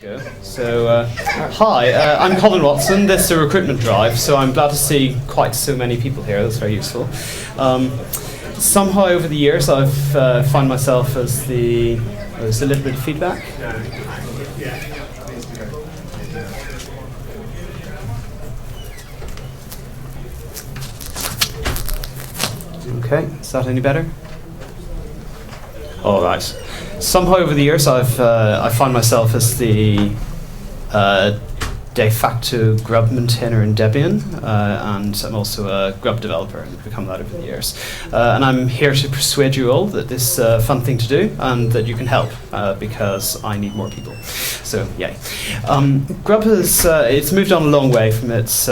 Go. So, hi, I'm Colin Watson. This is a recruitment drive, so I'm glad to see quite so many people here. That's very useful. Somehow over the years I've found myself as the... there's a little bit of feedback. Okay, is that any better? All right. Somehow over the years I found myself as the de facto GRUB maintainer in Debian, and I'm also a GRUB developer, and I've become that over the years. And I'm here to persuade you all that this is a fun thing to do and that you can help, because I need more people. So, yay. GRUB has it's moved on a long way from its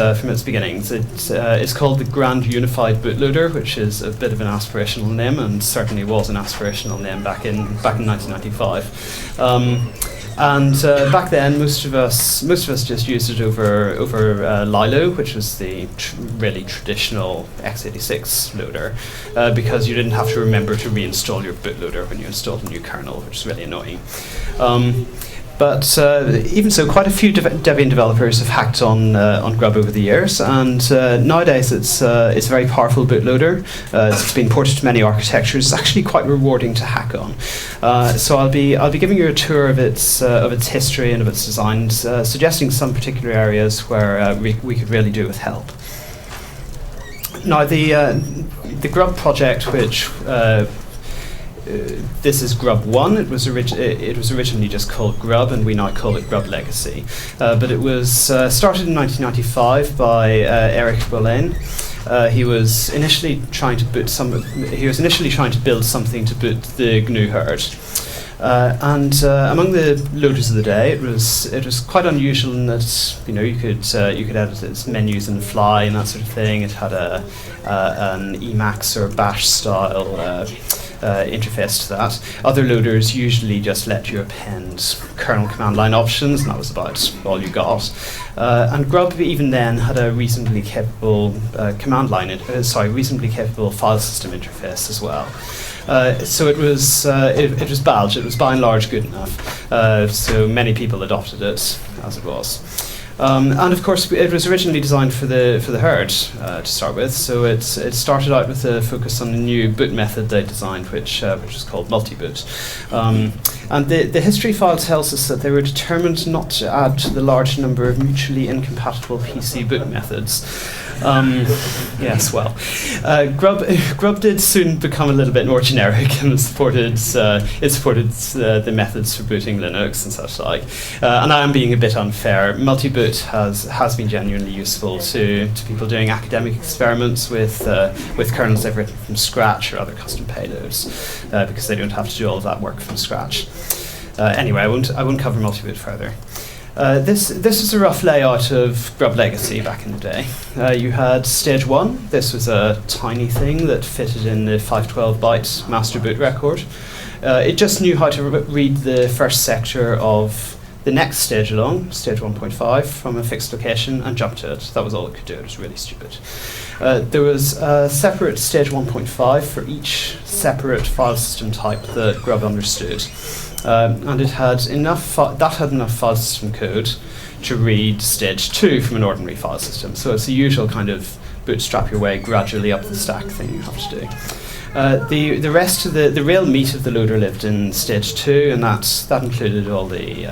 beginnings. It's called the Grand Unified Bootloader, which is a bit of an aspirational name, and certainly was an aspirational name back in 1995. And back then, most of us just used it over LILO, which was the really traditional x86 loader, because you didn't have to remember to reinstall your bootloader when you installed a new kernel, which is really annoying. But even so, quite a few Debian developers have hacked on GRUB over the years, and nowadays it's a very powerful bootloader. It's been ported to many architectures. It's actually quite rewarding to hack on. So I'll be giving you a tour of its history and of its design, suggesting some particular areas where we could really do with help. Now the GRUB project, which this is GRUB 1. It was originally just called GRUB, and we now call it GRUB Legacy. But it was started in 1995 by Eric Boulain. He was initially trying to build something to boot the GNU herd. And among the loaders of the day, it was quite unusual in that you could edit its menus on the fly and that sort of thing. It had an Emacs or Bash style interface to that. Other loaders usually just let you append kernel command line options, and that was about all you got. And GRUB even then had a reasonably capable reasonably capable file system interface as well. So it was badged. It was by and large good enough. So many people adopted it as it was. And of course, it was originally designed for the herd to start with. So it started out with a focus on a new boot method they designed, which was called multi-boot. And the history file tells us that they were determined not to add to the large number of mutually incompatible PC boot methods. Yes, well, GRUB did soon become a little bit more generic, and it supported the methods for booting Linux and such like. And I am being a bit unfair. Multi-boot has been genuinely useful to people doing academic experiments with kernels they've written from scratch or other custom payloads, because they don't have to do all of that work from scratch. Anyway, I won't cover multi-boot further. This is a rough layout of GRUB Legacy back in the day. You had stage 1. This was a tiny thing that fitted in the 512-byte master boot record. It just knew how to read the first sector of the next stage along, stage 1.5, from a fixed location and jump to it. That was all it could do. It was really stupid. There was a separate stage 1.5 for each separate file system type that GRUB understood. And it had enough file system code to read stage 2 from an ordinary file system. So it's the usual kind of bootstrap your way gradually up the stack thing you have to do. The rest of the real meat of the loader lived in stage 2, and that included all the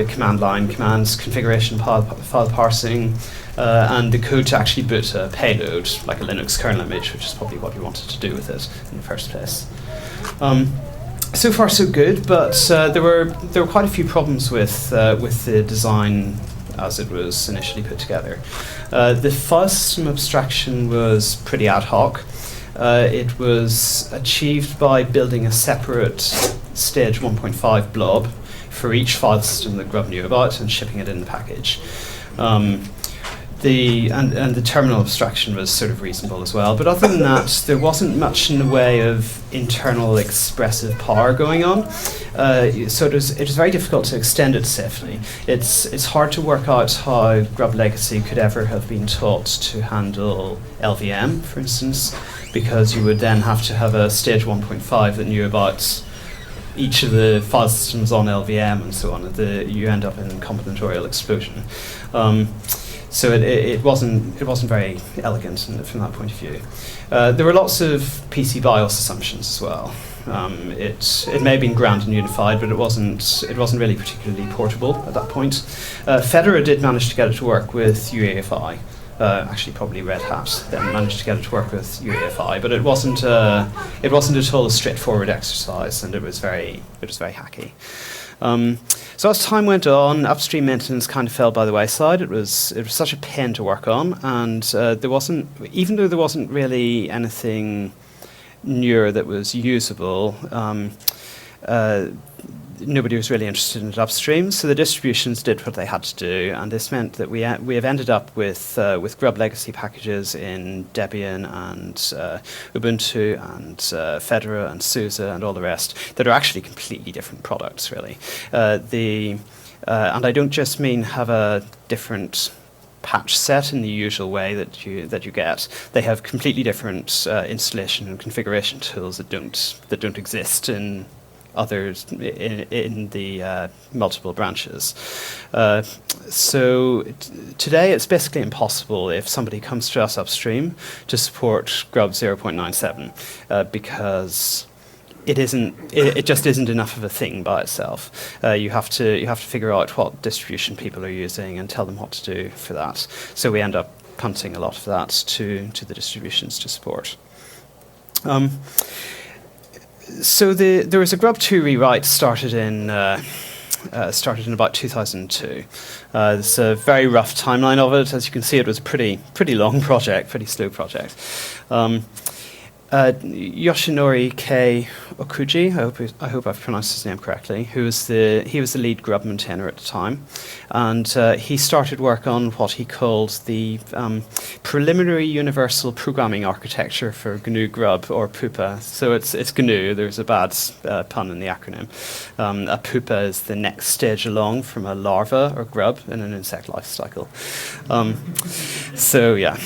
command line commands, configuration file parsing, and the code to actually boot a payload like a Linux kernel image, which is probably what we wanted to do with it in the first place. So far, so good, but there were quite a few problems with the design as it was initially put together. The file system abstraction was pretty ad hoc. It was achieved by building a separate stage 1.5 blob for each file system that GRUB knew about and shipping it in the package. The terminal abstraction was sort of reasonable as well, but other than that, there wasn't much in the way of internal expressive power going on. So it was very difficult to extend it safely. It's hard to work out how GRUB Legacy could ever have been taught to handle LVM, for instance, because you would then have to have a stage 1.5 that knew about each of the file systems on LVM and so on, you end up in combinatorial explosion. So it wasn't very elegant from that point of view. There were lots of PC BIOS assumptions as well. It may have been ground and unified, but it wasn't really particularly portable at that point. Fedora did manage to get it to work with UEFI. Actually, probably Red Hat then managed to get it to work with UEFI, but it wasn't at all a straightforward exercise, and it was very hacky. So as time went on, upstream maintenance kind of fell by the wayside. It was such a pain to work on, and even though there wasn't really anything newer that was usable, nobody was really interested in it upstream. So the distributions did what they had to do, and this meant that we have ended up with GRUB legacy packages in Debian and Ubuntu and Fedora and SUSE and all the rest that are actually completely different products, really. And I don't just mean have a different patch set in the usual way that you get. They have completely different installation and configuration tools that don't exist in others in the multiple branches. So today it's basically impossible if somebody comes to us upstream to support GRUB 0.97 because it just isn't enough of a thing by itself. You have to figure out what distribution people are using and tell them what to do for that. So we end up punting a lot of that to the distributions to support. So there was a GRUB 2 rewrite started in about 2002. There's a very rough timeline of it. As you can see, it was a pretty long project, pretty slow project. Yoshinori K. Okuji, I hope I've pronounced his name correctly, he was the lead GRUB maintainer at the time, and he started work on what he called the Preliminary Universal Programming Architecture for GNU GRUB, or PUPA. So it's GNU, there's a bad pun in the acronym. A PUPA is the next stage along from a larva or grub in an insect life cycle. So yeah,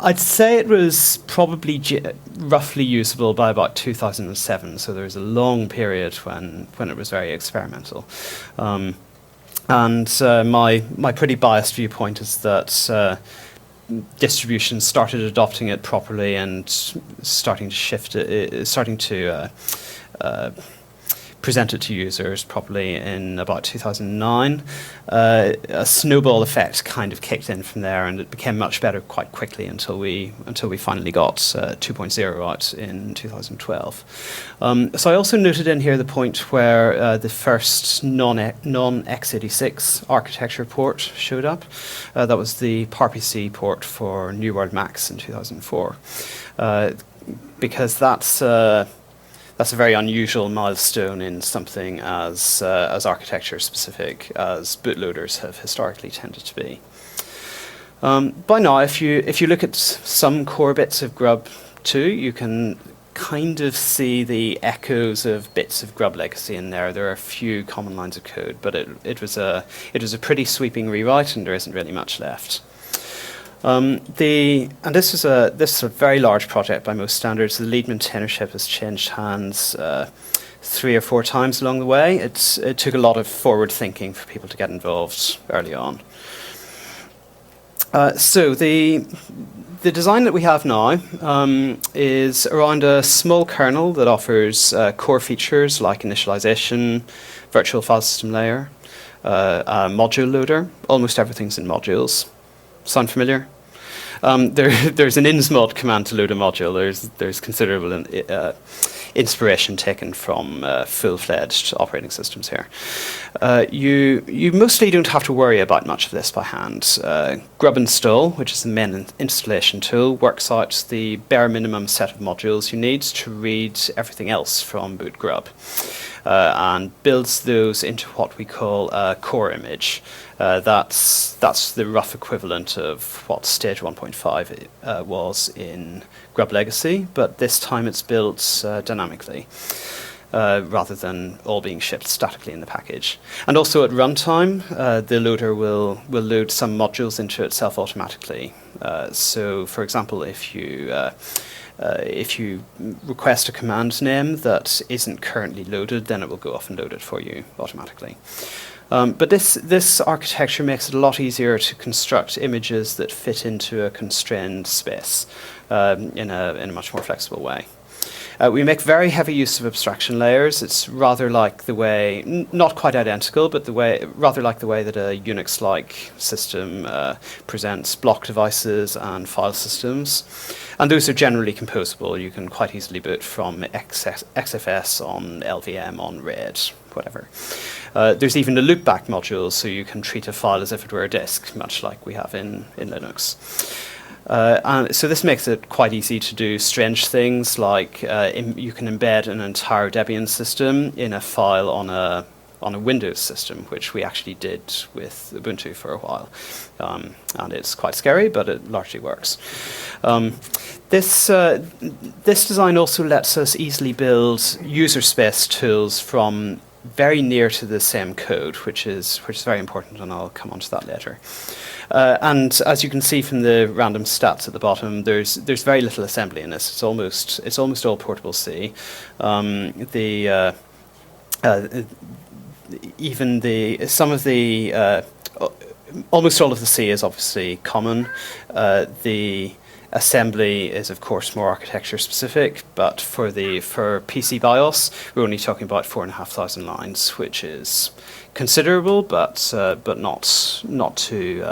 I'd say it was probably roughly usable by about 2007, so there was a long period when it was very experimental. And my pretty biased viewpoint is that distributions started adopting it properly and starting to present it to users properly in about 2009. A snowball effect kind of kicked in from there, and it became much better quite quickly until we finally got 2.0 out in 2012. So I also noted in here the point where the first non-x86 architecture port showed up. That was the PowerPC port for New World Macs in 2004, because that's a very unusual milestone in something as architecture specific as bootloaders have historically tended to be. By now, if you look at some core bits of GRUB 2, you can kind of see the echoes of bits of GRUB legacy in there. There are a few common lines of code, but it was a pretty sweeping rewrite, and there isn't really much left. This is a very large project by most standards. The lead maintainership has changed hands 3 or 4 times along the way. It took a lot of forward thinking for people to get involved early on. So the design that we have now is around a small kernel that offers core features like initialization, virtual file system layer, a module loader. Almost everything's in modules. Sound familiar? There's an insmod command to load a module. There's considerable inspiration taken from full-fledged operating systems here. You mostly don't have to worry about much of this by hand. GRUB install, which is the main installation tool, works out the bare minimum set of modules you need to read everything else from boot GRUB, and builds those into what we call a core image. That's the rough equivalent of what stage 1.5 was in GRUB legacy, but this time it's built dynamically rather than all being shipped statically in the package. And also at runtime, the loader will load some modules into itself automatically. So, for example, if you if you request a command name that isn't currently loaded, then it will go off and load it for you automatically. But this architecture makes it a lot easier to construct images that fit into a constrained space in a much more flexible way. We make very heavy use of abstraction layers. It's rather like the way, not quite identical, but rather like the way that a Unix-like system presents block devices and file systems. And those are generally composable. You can quite easily boot from XFS on LVM on RAID, whatever. There's even a loopback module, so you can treat a file as if it were a disk, much like we have in Linux. And so this makes it quite easy to do strange things, like you can embed an entire Debian system in a file on a Windows system, which we actually did with Ubuntu for a while. And it's quite scary, but it largely works. This design also lets us easily build user space tools from very near to the same code, which is very important, and I'll come on to that later. And as you can see from the random stats at the bottom, there's very little assembly in this. It's almost all portable C. Almost all of the C is obviously common. The assembly is, of course, more architecture specific, but for PC BIOS, we're only talking about 4,500 lines, which is considerable, but not too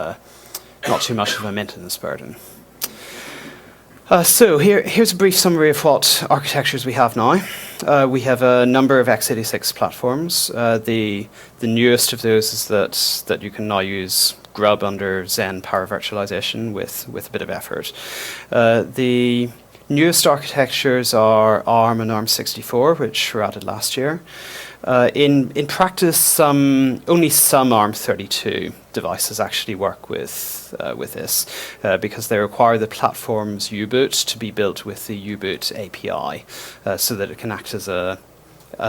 much of a maintenance burden. So here's a brief summary of what architectures we have now. We have a number of x86 platforms. The newest of those is that you can now use GRUB under Xen Power Virtualization with a bit of effort. The newest architectures are ARM and ARM64, which were added last year. In practice, only some ARM32 devices actually work with this because they require the platform's UBoot to be built with the UBoot API so that it can act as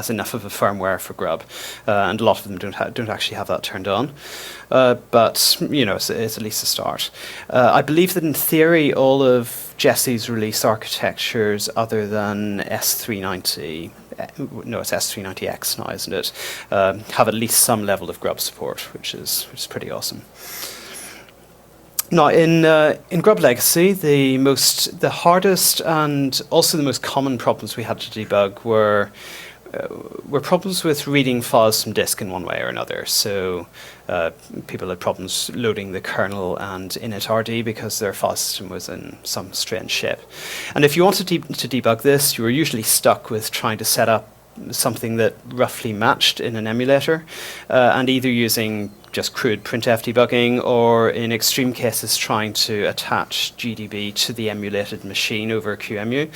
enough of a firmware for GRUB, and a lot of them don't actually have that turned on. But it's at least a start. I believe that in theory, all of Jesse's release architectures, other than S390, no, it's S390X now, isn't it? Have at least some level of GRUB support, which is pretty awesome. Now, in GRUB Legacy, the hardest and also the most common problems we had to debug were problems with reading files from disk in one way or another. So people had problems loading the kernel and initrd because their file system was in some strange shape. And if you wanted to debug this, you were usually stuck with trying to set up something that roughly matched in an emulator, and either using just crude printf debugging, or in extreme cases trying to attach GDB to the emulated machine over QEMU.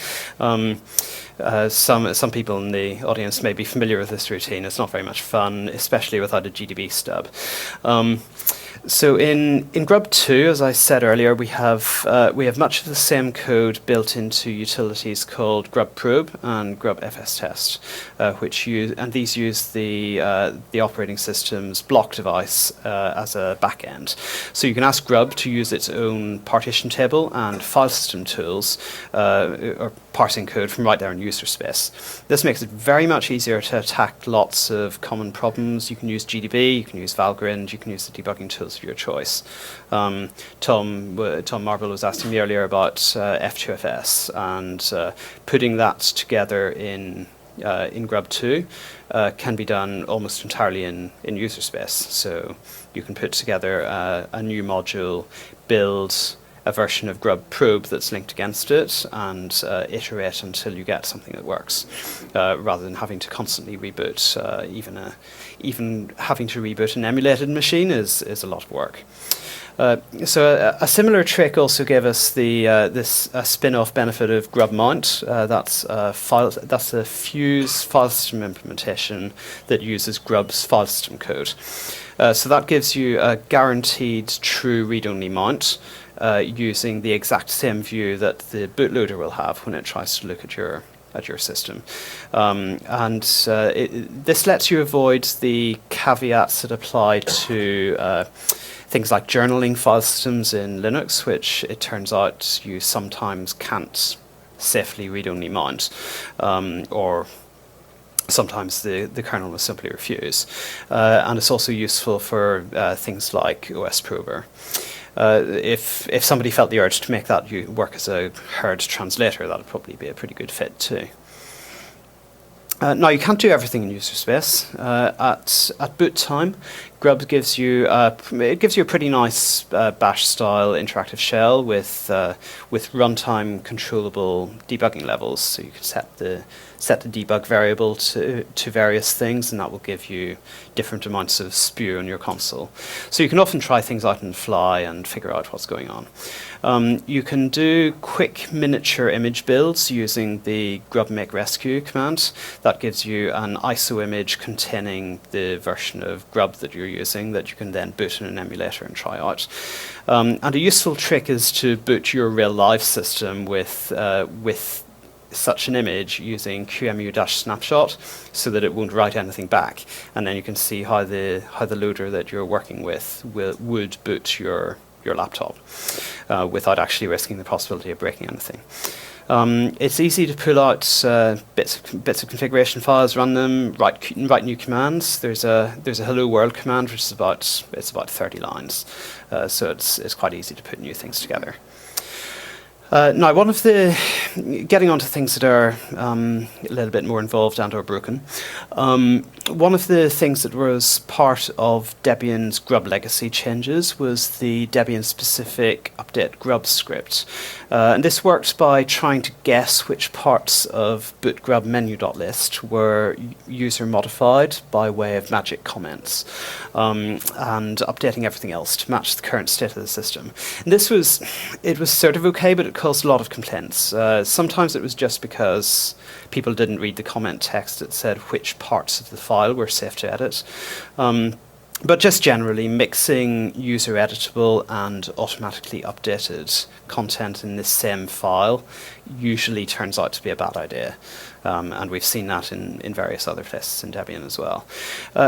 Some people in the audience may be familiar with this routine. It's not very much fun, especially without a GDB stub. So in GRUB 2, as I said earlier, we have much of the same code built into utilities called GRUB probe and GRUB fstest, these use the operating system's block device as a backend. So you can ask GRUB to use its own partition table and file system tools, or parsing code from right there in user space. This makes it very much easier to attack lots of common problems. You can use GDB, you can use Valgrind, you can use the debugging tools of your choice. Tom Marble was asking me earlier about F2FS, and putting that together in GRUB 2 can be done almost entirely in user space. So you can put together a new module, build a version of GRUB probe that's linked against it, and iterate until you get something that works, rather than having to constantly reboot. Even having to reboot an emulated machine is a lot of work. So a similar trick also gave us this spin-off benefit of GRUB mount. That's a Fuse file system implementation that uses GRUB's file system code. So that gives you a guaranteed true read-only mount, using the exact same view that the bootloader will have when it tries to look at your system. This lets you avoid the caveats that apply to things like journaling file systems in Linux, which it turns out you sometimes can't safely read-only mount, or sometimes the kernel will simply refuse. And it's also useful for things like OS Prober. If somebody felt the urge to make that work as a herd translator, that would probably be a pretty good fit too. Now, you can't do everything in user space. At boot time, GRUB gives you a pretty nice bash-style interactive shell with runtime controllable debugging levels. So you can set the debug variable to various things, and that will give you different amounts of spew on your console. So you can often try things out on the fly and figure out what's going on. You can do quick miniature image builds using the grub make rescue command. That gives you an ISO image containing the version of grub that you're using that you can then boot in an emulator and try out. And a useful trick is to boot your real live system with such an image using QEMU-snapshot so that it won't write anything back, and then you can see how the loader that you're working with would boot your laptop without actually risking the possibility of breaking anything. It's easy to pull out bits of configuration files, run them, write new commands. There's a hello world command which is about 30 lines, so it's quite easy to put new things together. Now, getting onto things that are a little bit more involved and or broken, one of the things that was part of Debian's GRUB legacy changes was the Debian-specific update GRUB script. And this worked by trying to guess which parts of boot grub menu.list were user-modified by way of magic comments, and updating everything else to match the current state of the system. And it was sort of okay, but it caused a lot of complaints. Sometimes it was just because people didn't read the comment text that said which parts of the file were safe to edit. But just generally, mixing user-editable and automatically updated content in this same file usually turns out to be a bad idea. And we've seen that in various other places in Debian as well.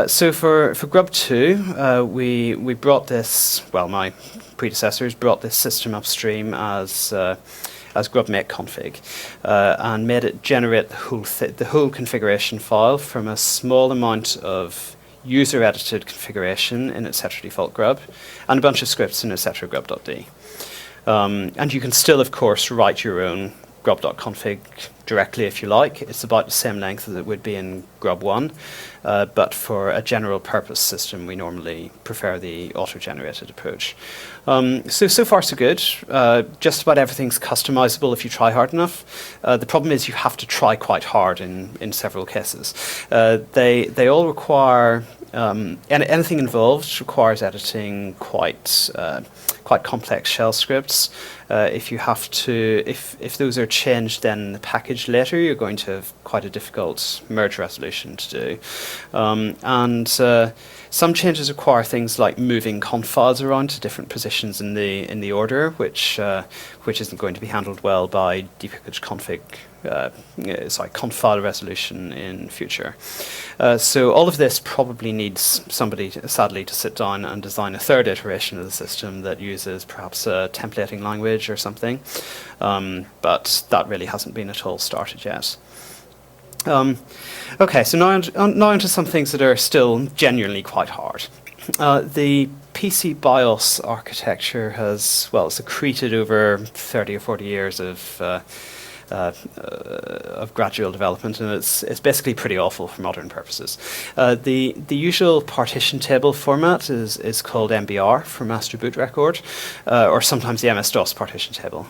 So for GRUB 2, we brought this, well, my predecessors brought this system upstream as grub make config, and made it generate the whole configuration file from a small amount of user-edited configuration in etc default grub, and a bunch of scripts in etc grub.d. And you can still, of course, write your own grub.config directly if you like. It's about the same length as it would be in grub 1, but for a general purpose system, we normally prefer the auto-generated approach. So far so good. Just about everything's customizable if you try hard enough. The problem is you have to try quite hard in several cases. They all require anything involved requires editing quite complex shell scripts. If those are changed then in the package later, you're going to have quite a difficult merge resolution to do. Some changes require things like moving conf files around to different positions in the order, which isn't going to be handled well by depackage config. Conf file resolution in future. So all of this probably needs somebody, sadly, to sit down and design a third iteration of the system that uses perhaps a templating language or something. But that really hasn't been at all started yet. Okay, so now onto some things that are still genuinely quite hard. The PC BIOS architecture has accreted over 30 or 40 years of gradual development, and it's basically pretty awful for modern purposes. The usual partition table format is called MBR for master boot record, or sometimes the MS-DOS partition table.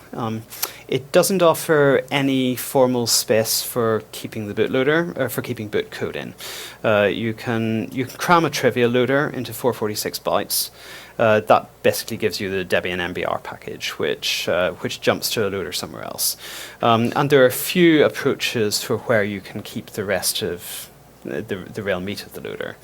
It doesn't offer any formal space for keeping the bootloader, or for keeping boot code in. You can cram a trivial loader into 446 bytes. That basically gives you the Debian MBR package, which jumps to a loader somewhere else. And there are a few approaches for where you can keep the rest of the real meat of the loader.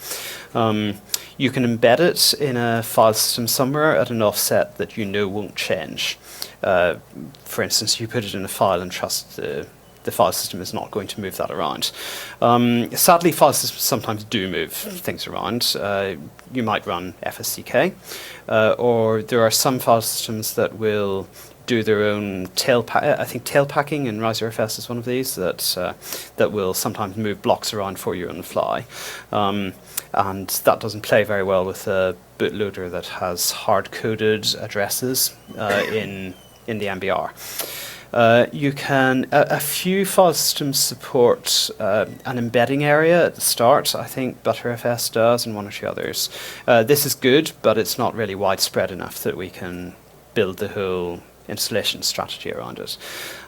You can embed it in a file system somewhere at an offset that you know won't change. For instance, you put it in a file and trust the file system is not going to move that around. Sadly, file systems sometimes do move things around. You might run FSCK, or there are some file systems that will do their own I think tailpacking in RiserFS is one of these that will sometimes move blocks around for you on the fly. And that doesn't play very well with a bootloader that has hard-coded addresses in the MBR. You can, a few file systems support an embedding area at the start. I think ButterFS does, and one or two others. This is good, but it's not really widespread enough that we can build the whole installation strategy around it.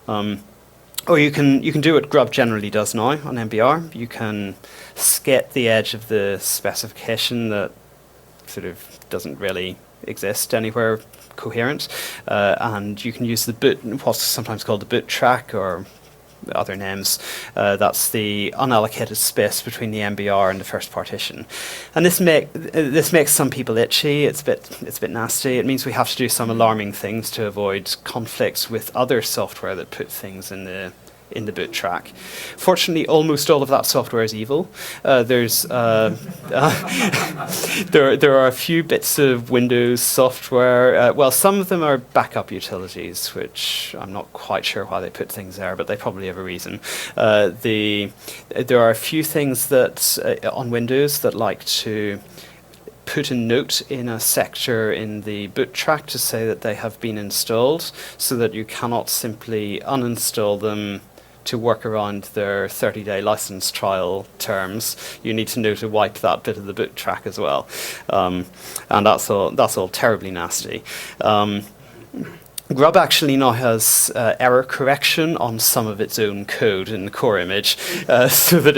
Or you can do what GRUB generally does now on MBR. You can skate the edge of the specification that sort of doesn't really exist anywhere coherent, and you can use the boot, what's sometimes called the boot track or other names. That's the unallocated space between the MBR and the first partition, and this makes some people itchy. It's a bit nasty. It means we have to do some alarming things to avoid conflicts with other software that put things in the boot track. Fortunately, almost all of that software is evil. There are a few bits of Windows software. Well, some of them are backup utilities, which I'm not quite sure why they put things there, but they probably have a reason. There are a few things that on Windows that like to put a note in a sector in the boot track to say that they have been installed, so that you cannot simply uninstall them to work around their 30-day license trial terms. You need to know to wipe that bit of the boot track as well, and that's all terribly nasty. GRUB actually now has error correction on some of its own code in the core image, so that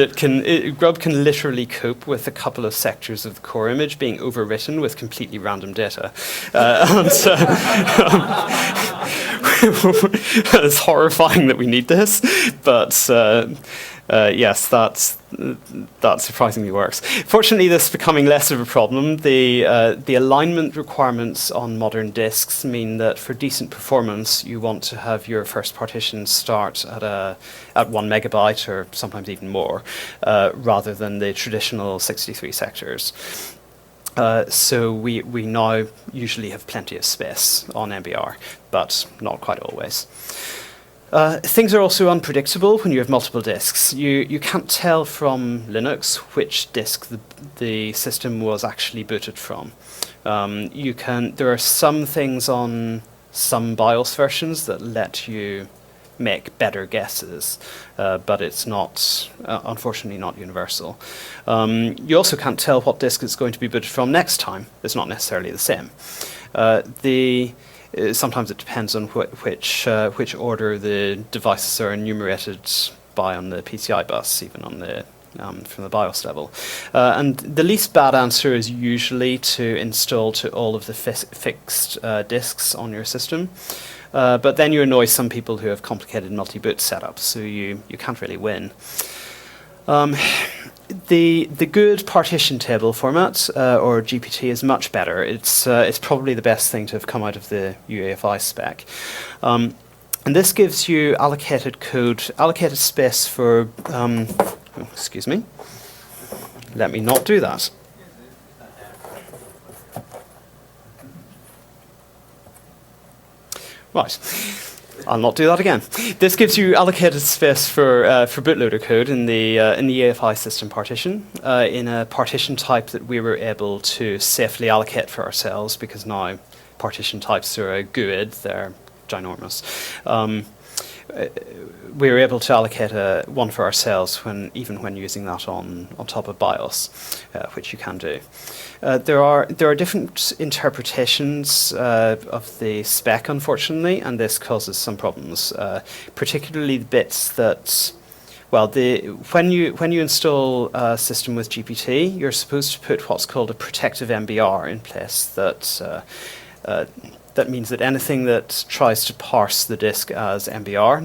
GRUB can literally cope with a couple of sectors of the core image being overwritten with completely random data. It's horrifying that we need this, but yes, that surprisingly works. Fortunately, this is becoming less of a problem. The alignment requirements on modern disks mean that for decent performance, you want to have your first partition start at 1 megabyte or sometimes even more, rather than the traditional 63 sectors. So we now usually have plenty of space on MBR, but not quite always. Things are also unpredictable when you have multiple disks. You can't tell from Linux which disk the system was actually booted from. There are some things on some BIOS versions that let you make better guesses, but it's not, unfortunately, not universal. You also can't tell what disk it's going to be booted from next time. It's not necessarily the same. Sometimes it depends on which order the devices are enumerated by on the PCI bus, even on the from the BIOS level. And the least bad answer is usually to install to all of the fixed disks on your system. But then you annoy some people who have complicated multi-boot setups, so you can't really win. The good partition table format, or GPT, is much better. It's probably the best thing to have come out of the UEFI spec. And this gives you allocated space for, excuse me, let me not do that. Right, I'll not do that again. This gives you allocated space for bootloader code in the UEFI system partition, in a partition type that we were able to safely allocate for ourselves, because now partition types are a GUID, they're ginormous. We were able to allocate one for ourselves even when using that on top of BIOS, which you can do. There are different interpretations of the spec, unfortunately, and this causes some problems, particularly the bits that, well, when you install a system with GPT, you're supposed to put what's called a protective MBR in place that means that anything that tries to parse the disk as MBR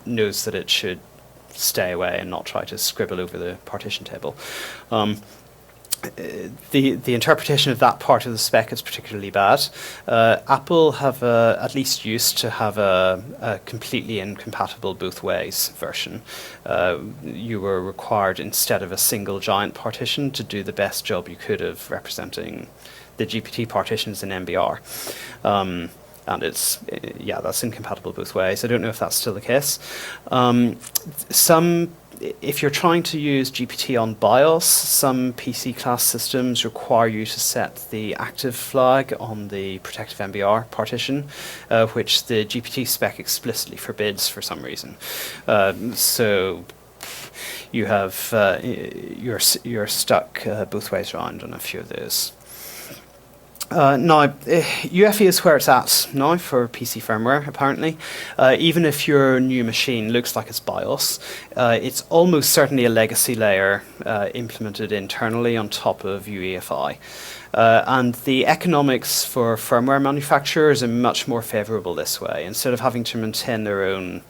knows that it should stay away and not try to scribble over the partition table. The interpretation of that part of the spec is particularly bad. Apple have at least used to have a completely incompatible both ways version. You were required, instead of a single giant partition, to do the best job you could of representing the GPT partitions in MBR. and it's yeah, that's incompatible both ways. I don't know if that's still the case. If you're trying to use GPT on BIOS, some PC class systems require you to set the active flag on the protective MBR partition, which the GPT spec explicitly forbids for some reason. So you have you're stuck both ways around on a few of those. Now, UEFI is where it's at now for PC firmware, apparently. Even if your new machine looks like it's BIOS, it's almost certainly a legacy layer implemented internally on top of UEFI. And the economics for firmware manufacturers are much more favorable this way. Instead of having to maintain their own,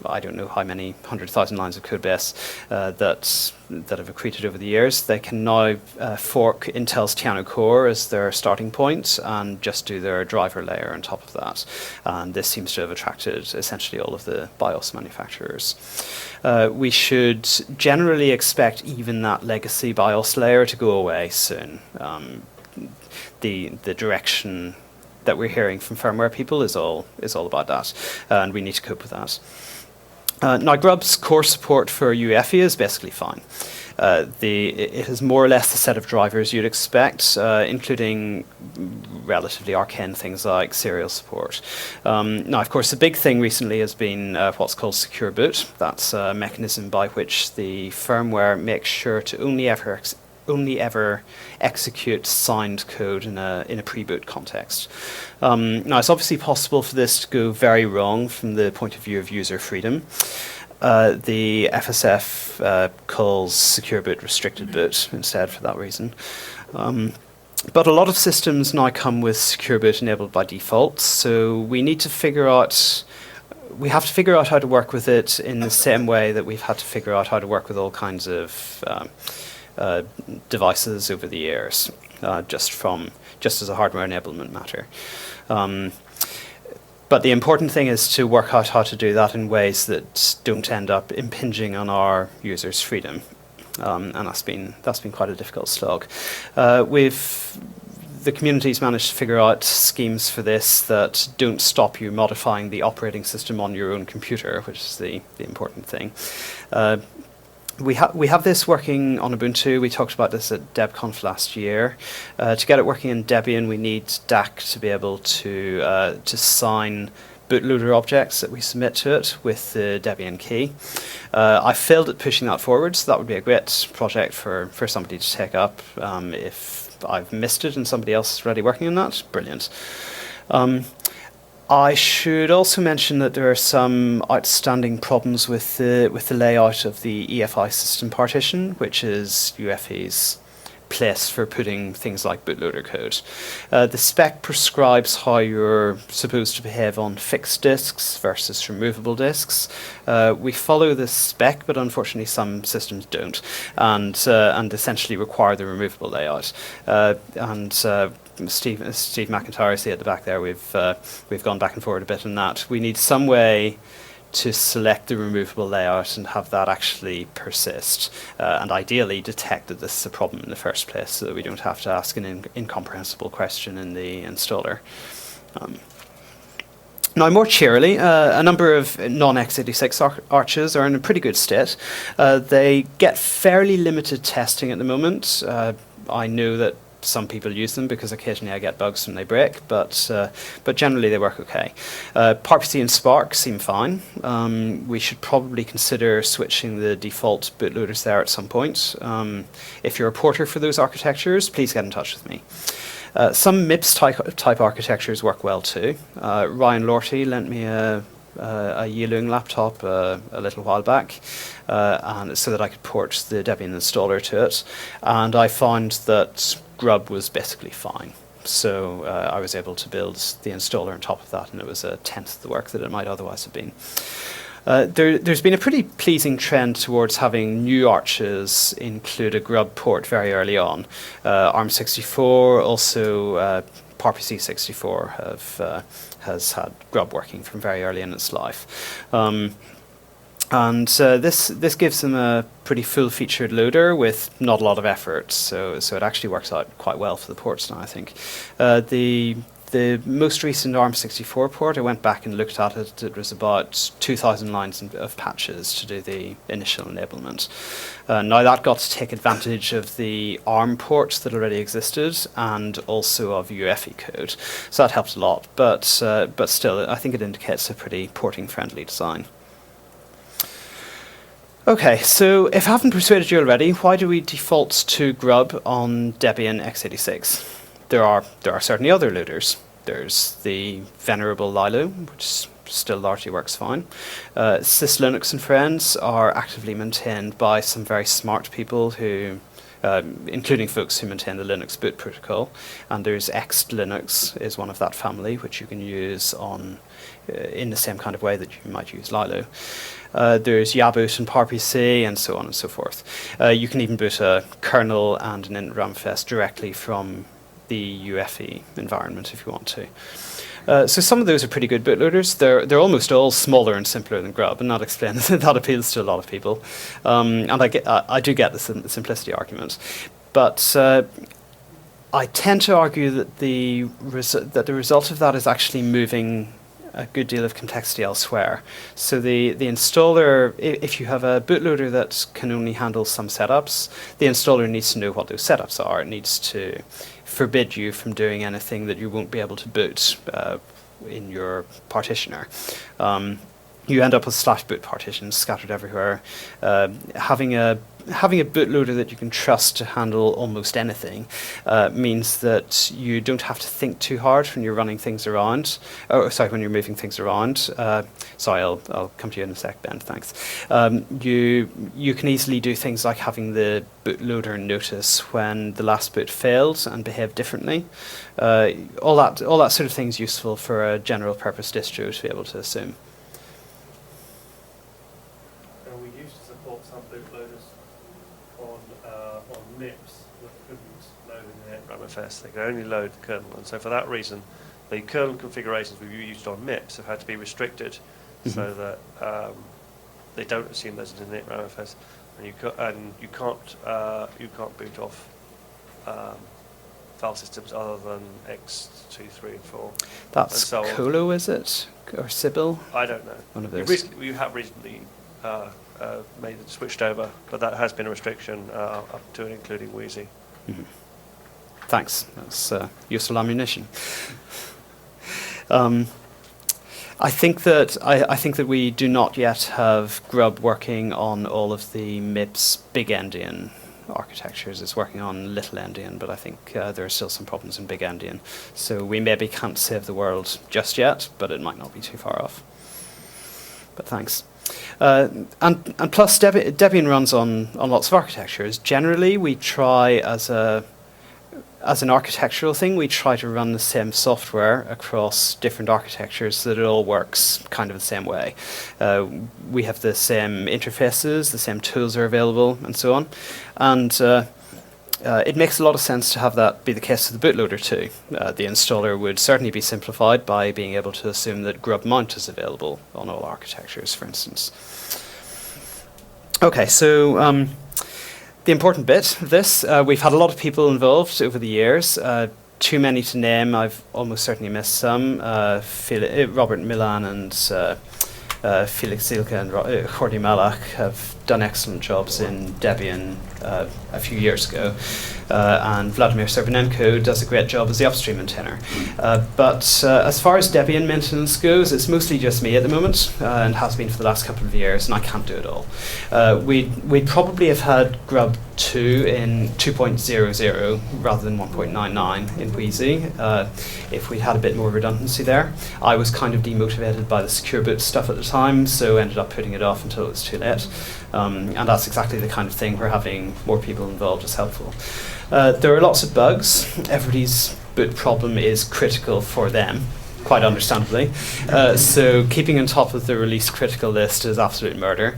I don't know how many 100,000 lines of code base that have accreted over the years, they can now fork Intel's Tiano Core as their starting point and just do their driver layer on top of that. And this seems to have attracted essentially all of the BIOS manufacturers. We should generally expect even that legacy BIOS layer to go away soon. The direction that we're hearing from firmware people is all about that, and we need to cope with that. Now, GRUB's core support for UEFI is basically fine. It has more or less the set of drivers you'd expect, including relatively arcane things like serial support. Now, of course, the big thing recently has been what's called secure boot. That's a mechanism by which the firmware makes sure to only ever execute signed code in a pre-boot context. Now, it's obviously possible for this to go very wrong from the point of view of user freedom. The FSF calls secure boot restricted boot instead for that reason. But a lot of systems now come with secure boot enabled by default, so we have to figure out how to work with it in the same way that we've had to figure out how to work with all kinds of devices over the years, just as a hardware enablement matter. But the important thing is to work out how to do that in ways that don't end up impinging on our users' freedom, and that's been quite a difficult slog. The community's managed to figure out schemes for this that don't stop you modifying the operating system on your own computer, which is the important thing. We have this working on Ubuntu. We talked about this at DebConf last year. To get it working in Debian, we need DAC to be able to sign bootloader objects that we submit to it with the Debian key. I failed at pushing that forward, so that would be a great project for somebody to take up. If I've missed it and somebody else is already working on that, brilliant. I should also mention that there are some outstanding problems with the layout of the EFI system partition, which is UEFI's place for putting things like bootloader code. The spec prescribes how you're supposed to behave on fixed disks versus removable disks. We follow this spec, but unfortunately some systems don't, and essentially require the removable layout. Steve McIntyre, see at the back there, we've gone back and forward a bit on that. We need some way to select the removable layout and have that actually persist, and ideally detect that this is a problem in the first place, so that we don't have to ask an incomprehensible question in the installer. Now, more cheerily, a number of non-x86 arches are in a pretty good state. They get fairly limited testing at the moment. I know that some people use them because occasionally I get bugs when they break, but generally they work okay. PowerPC and Spark seem fine. We should probably consider switching the default bootloaders there at some point. If you're a porter for those architectures, please get in touch with me. Some MIPS type architectures work well too. Ryan Lorty lent me a Yilung laptop a little while back, and so that I could port the Debian installer to it, and I found that GRUB was basically fine. So I was able to build the installer on top of that, and it was a tenth of the work that it might otherwise have been. There's been a pretty pleasing trend towards having new arches include a GRUB port very early on. ARM64, also PowerPC 64 has had GRUB working from very early in its life. This gives them a pretty full-featured loader with not a lot of effort, so it actually works out quite well for the ports now, I think. The the most recent ARM64 port, I went back and looked at it. It was about 2,000 lines of patches to do the initial enablement. Now that got to take advantage of the ARM ports that already existed and also of UEFI code. So that helped a lot, but still, I think it indicates a pretty porting-friendly design. Okay, so if I haven't persuaded you already, why do we default to GRUB on Debian x86? There are certainly other loaders. There's the venerable LILO, which still largely works fine. Syslinux and friends are actively maintained by some very smart people who, including folks who maintain the Linux boot protocol. And there's XLinux is one of that family, which you can use on in the same kind of way that you might use LILO. There's yaboot and PowerPC and so on and so forth. You can even boot a kernel and an int directly from the UEFI environment if you want to. So some of those are pretty good bootloaders. They're almost all smaller and simpler than GRUB, and that explains that appeals to a lot of people. And I do get the simplicity argument, but I tend to argue that the result of that is actually moving a good deal of complexity elsewhere. So the installer, if you have a bootloader that can only handle some setups, the installer needs to know what those setups are. It needs to forbid you from doing anything that you won't be able to boot in your partitioner. You end up with /boot partitions scattered everywhere. Having a bootloader that you can trust to handle almost anything means that you don't have to think too hard when you're running things around. Oh, sorry, when you're moving things around. Sorry, I'll come to you in a sec, Ben. Thanks. You can easily do things like having the bootloader notice when the last boot failed and behave differently. All that sort of thing is useful for a general purpose distro to be able to assume. MIPS that couldn't load in the ramifest. They could only load the kernel, and so for that reason the kernel configurations we've used on MIPS have had to be restricted so that they don't assume there's an init ramifest, and you can't boot off file systems other than X2, 3 and 4. That's so Colo, is it? Or Sybil? I don't know. One of those. We have recently made it switched over, but that has been a restriction up to and including Wheezy. Thanks. That's useful ammunition. I think that we do not yet have GRUB working on all of the MIPS big endian architectures. It's working on little endian, but I think there are still some problems in big endian. So we maybe can't save the world just yet, but it might not be too far off. But thanks. And plus, Debian runs on lots of architectures. Generally, we try as an architectural thing, we try to run the same software across different architectures so that it all works kind of the same way. We have the same interfaces, the same tools are available, and so on. And it makes a lot of sense to have that be the case with the bootloader too. The installer would certainly be simplified by being able to assume that grub mount is available on all architectures, for instance. Okay, so the important bit of this, we've had a lot of people involved over the years. Too many to name. I've almost certainly missed some. Robert Milan and Felix Zielke and Jordi Malak have done excellent jobs in Debian a few years ago. And Vladimir Servanenko does a great job as the upstream maintainer. But as far as Debian maintenance goes, it's mostly just me at the moment, and has been for the last couple of years, and I can't do it all. We'd probably have had grub 2 in 2.00 rather than 1.99 in Wheezy if we'd had a bit more redundancy there. I was kind of demotivated by the secure boot stuff at the time, so ended up putting it off until it was too late. And that's exactly the kind of thing where having more people involved is helpful. There are lots of bugs. Everybody's boot problem is critical for them, quite understandably. So keeping on top of the release critical list is absolute murder.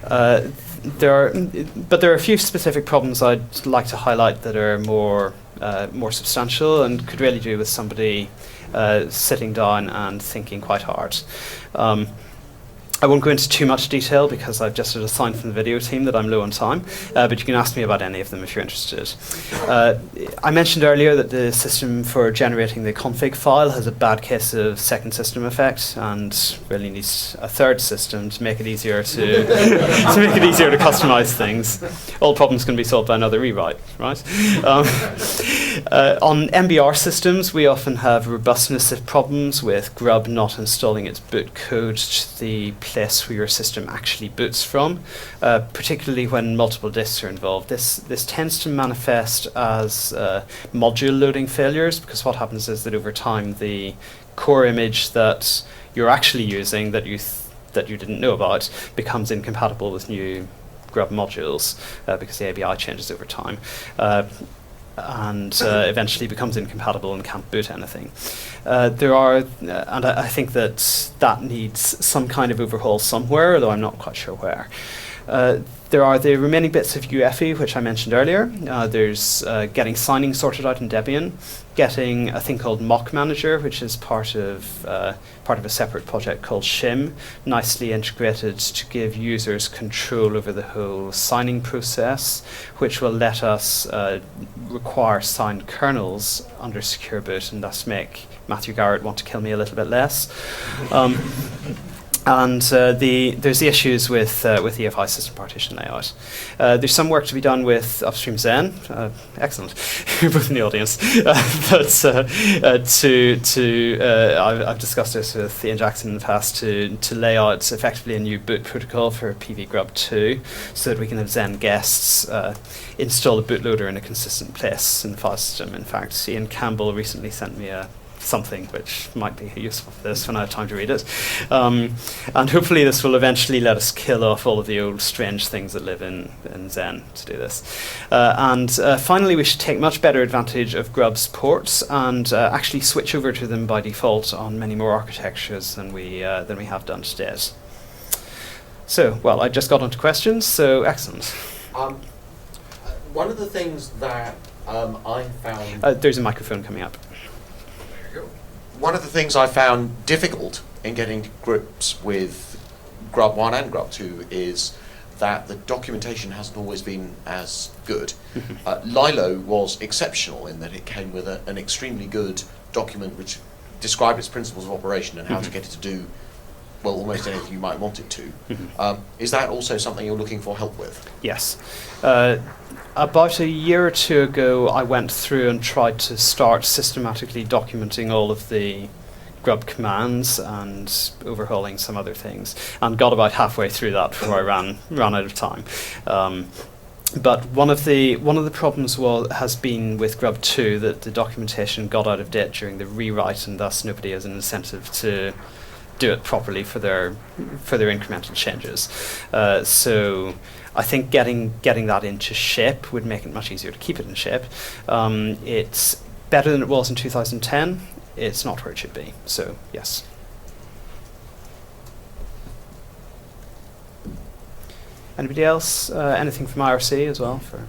But there are a few specific problems I'd like to highlight that are more substantial and could really do with somebody sitting down and thinking quite hard. I won't go into too much detail because I've just had a sign from the video team that I'm low on time, but you can ask me about any of them if you're interested. I mentioned earlier that the system for generating the config file has a bad case of second system effect and really needs a third system to make it easier to to make it easier to customize things. All problems can be solved by another rewrite, right? On MBR systems, we often have robustness problems with GRUB not installing its boot code to the place where your system actually boots from, particularly when multiple disks are involved. This tends to manifest as module loading failures, because what happens is that over time the core image that you're actually using that you didn't know about becomes incompatible with new GRUB modules because the ABI changes over time. And eventually becomes incompatible and can't boot anything. And I think that needs some kind of overhaul somewhere, although I'm not quite sure where. There are the remaining bits of UEFI, which I mentioned earlier. There's getting signing sorted out in Debian, getting a thing called MokManager, which is part of a separate project called Shim, nicely integrated to give users control over the whole signing process, which will let us require signed kernels under secure boot and thus make Matthew Garrett want to kill me a little bit less. And there's the issues with EFI system partition layout. There's some work to be done with upstream Zen. Excellent, you're both in the audience. I've discussed this with Ian Jackson in the past to lay out effectively a new boot protocol for PV-GRUB 2, so that we can have Zen guests install the bootloader in a consistent place in the file system. In fact, Ian Campbell recently sent me something which might be useful for this when I have time to read it. And hopefully this will eventually let us kill off all of the old strange things that live in Zen to do this. And finally, we should take much better advantage of GRUB's ports and actually switch over to them by default on many more architectures than we have done to date. So, well, I just got onto questions, so excellent. One of the things that I found... there's a microphone coming up. One of the things I found difficult in getting to grips with GRUB 1 and GRUB 2 is that the documentation hasn't always been as good. LILO was exceptional in that it came with an extremely good document which described its principles of operation and how to get it to do, well, almost anything you might want it to. Is that also something you're looking for help with? Yes. About a year or two ago, I went through and tried to start systematically documenting all of the GRUB commands and overhauling some other things, and got about halfway through that before I ran out of time. But one of the problems has been with GRUB 2 that the documentation got out of date during the rewrite, and thus nobody has an incentive to do it properly for their incremental changes. So I think getting that into shape would make it much easier to keep it in shape. It's better than it was in 2010. It's not where it should be. So yes. Anybody else? Anything from IRC as well? For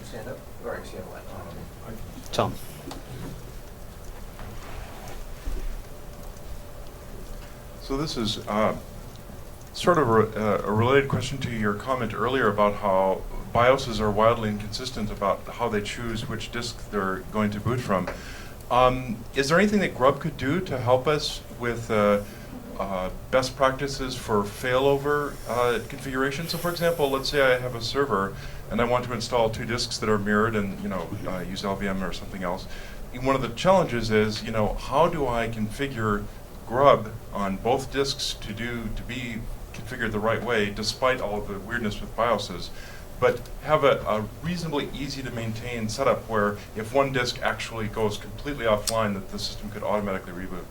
Stand up. Or actually, Tom. So this is sort of a related question to your comment earlier about how BIOSes are wildly inconsistent about how they choose which disk they're going to boot from. Is there anything that GRUB could do to help us with best practices for failover configuration? So for example, let's say I have a server and I want to install 2 disks that are mirrored and use LVM or something else. One of the challenges is, how do I configure GRUB on both disks to be configured the right way, despite all of the weirdness with BIOSes, but have a reasonably easy to maintain setup where if one disk actually goes completely offline, that the system could automatically reboot.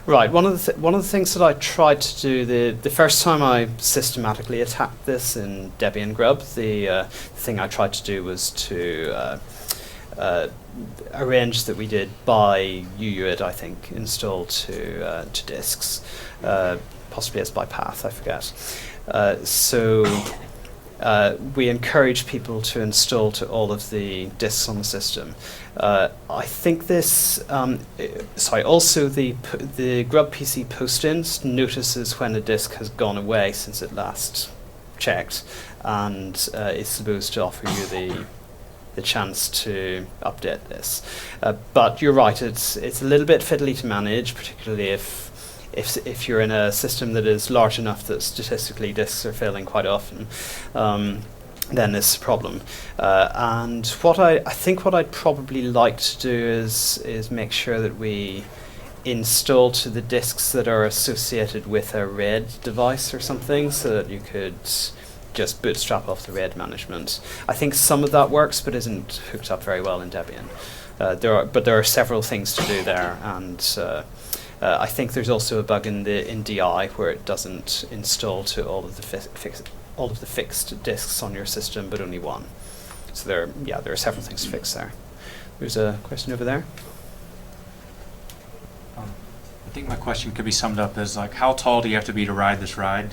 Right. One of the things that I tried to do the first time I systematically attacked this in Debian GRUB, the thing I tried to do was to arrange that we did by UUID, I think, install to disks, possibly as by path, I forget. So we encourage people to install to all of the disks on the system. I think this, also the grub PC post-inst notices when a disk has gone away since it last checked, and is supposed to offer you the chance to update this. But you're right, it's a little bit fiddly to manage, particularly if you're in a system that is large enough that statistically disks are failing quite often. Then it's a problem. And I think what I'd probably like to do is make sure that we install to the disks that are associated with a RAID device or something, so that you could just bootstrap off the RAID management. I think some of that works, but isn't hooked up very well in Debian. There are several things to do there, and I think there's also a bug in DI where it doesn't install to all of the fixed disks on your system, but only one. So there are several things to fix there. There's a question over there. I think my question could be summed up as like, how tall do you have to be to ride this ride?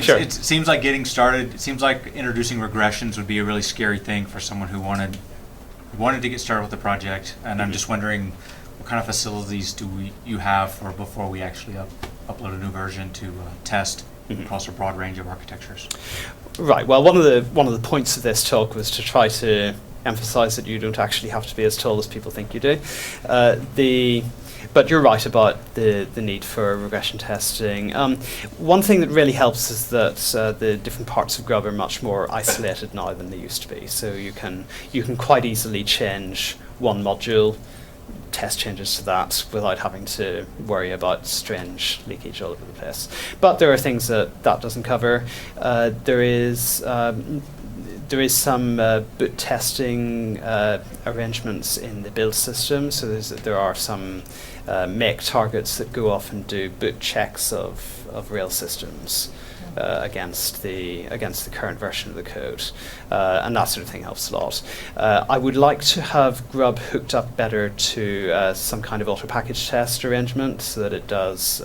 Sure. It seems like getting started. It seems like introducing regressions would be a really scary thing for someone who wanted to get started with the project. And I'm just wondering, what kind of facilities do you have for before we actually upload a new version to test across a broad range of architectures? Right. Well, one of the points of this talk was to try to emphasize that you don't actually have to be as tall as people think you do. But you're right about the need for regression testing. One thing that really helps is that the different parts of Grub are much more isolated now than they used to be. So you can quite easily change one module, test changes to that without having to worry about strange leakage all over the place. But there are things that doesn't cover. There is some boot testing arrangements in the build system. So there are some make targets that go off and do boot checks of real systems against the current version of the code, and that sort of thing helps a lot. I would like to have Grub hooked up better to some kind of auto package test arrangement so that it does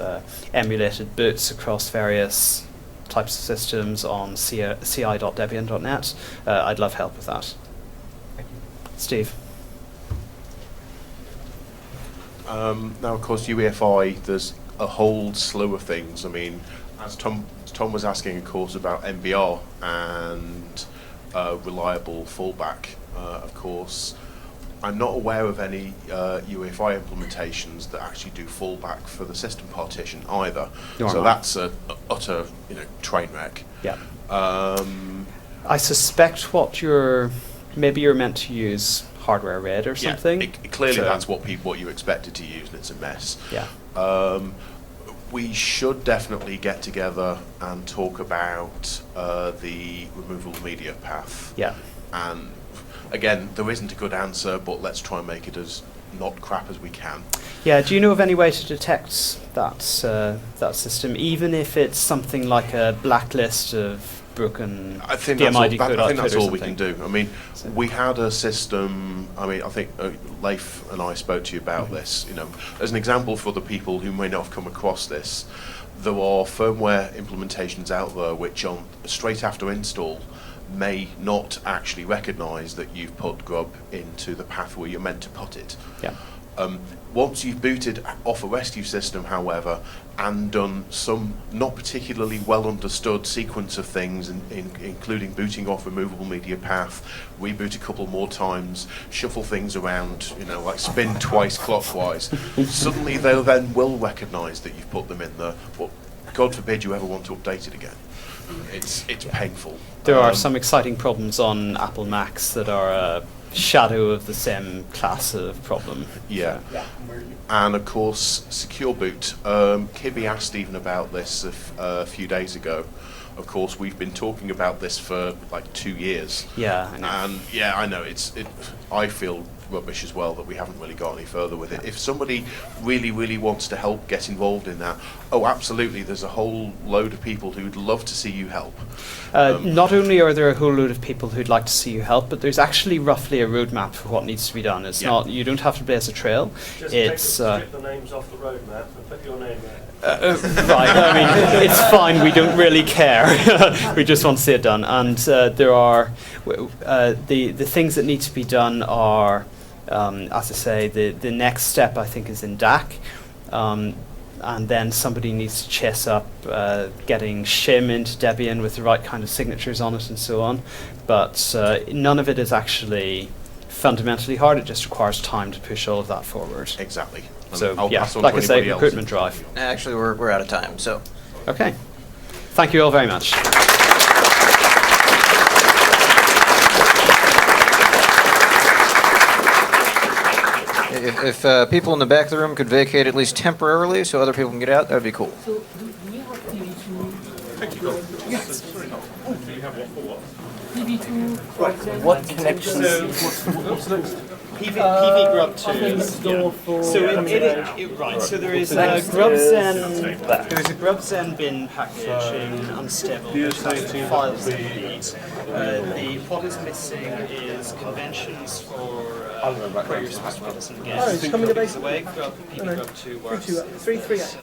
emulated boots across various types of systems on ci.debian.net. I'd love help with that. Thank you. Steve. Now, of course, UEFI, there's a whole slew of things. I mean, as Tom was asking, of course, about MBR and reliable fallback. Of course, I'm not aware of any UEFI implementations that actually do fallback for the system partition either. So that's a utter, train wreck. Yeah. I suspect maybe you're meant to use hardware RAID or something. Yeah, clearly that's what you expected to use, and it's a mess. Yeah. We should definitely get together and talk about the removable media path. Yeah. And again, there isn't a good answer, but let's try and make it as not crap as we can. Yeah. Do you know of any way to detect that system, even if it's something like a blacklist of broken DMID code? I think that's all we can do. I mean, we had a system. I mean, I think Leif and I spoke to you about this. As an example for the people who may not have come across this, there are firmware implementations out there which, on straight after install, may not actually recognise that you've put Grub into the path where you're meant to put it. Yeah. Once you've booted off a rescue system, however, and done some not particularly well understood sequence of things, including booting off removable media path, reboot a couple more times, shuffle things around, like spin twice clockwise, suddenly they then will recognise that you've put them in there, but God forbid you ever want to update it again. It's painful. There are some exciting problems on Apple Macs that are a shadow of the same class of problem. Yeah. And of course, secure boot. Kibby asked Stephen about this a few days ago. Of course, we've been talking about this for like 2 years. Yeah, I know. And yeah, I know. I feel rubbish as well that we haven't really got any further with it. If somebody really wants to help get involved in that, oh, absolutely, there's a whole load of people who'd love to see you help. Not only are there a whole load of people who'd like to see you help, but there's actually roughly a roadmap for what needs to be done. It's not, you don't have to blaze a trail. Just strip the names off the roadmap and put your name there. Right, I mean, it's fine, we don't really care. We just want to see it done. And there are, the things that need to be done are, as I say, the next step I think is in DAC. And then somebody needs to chase up getting shim into Debian with the right kind of signatures on it and so on. But none of it is actually fundamentally hard, it just requires time to push all of that forward. Exactly. So I'll yeah, pass on like to I say, anybody else. recruitment drive. Actually, we're out of time, so. Okay. Thank you all very much. If people in the back of the room could vacate at least temporarily so other people can get out, that would be cool. So, do we have TV2? Yes. TV2. What connections? What's next? PV GRUB 2. So there is a GRUB there's a GRUB bin package in unstable, which has the files that you need. What is missing is conventions for where you're supposed to put this in again. Oh, it's coming to base. The way PV GRUB 2 works. 338.